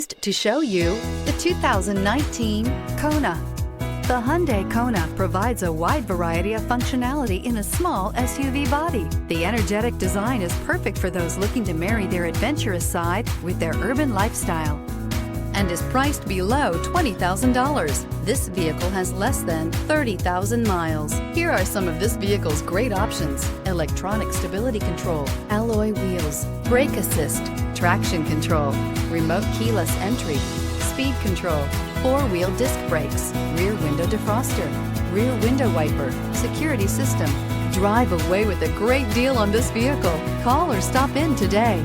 To show you the 2019 Kona. The Hyundai Kona provides a wide variety of functionality in a small SUV body. The energetic design is perfect for those looking to marry their adventurous side with their urban lifestyle and is priced below $20,000. This vehicle has less than 30,000 miles. Here are some of this vehicle's great options: electronic stability control, alloy wheels, brake assist, traction control, remote keyless entry, speed control, four-wheel disc brakes, rear window defroster, rear window wiper, security system. Drive away with a great deal on this vehicle. Call or stop in today.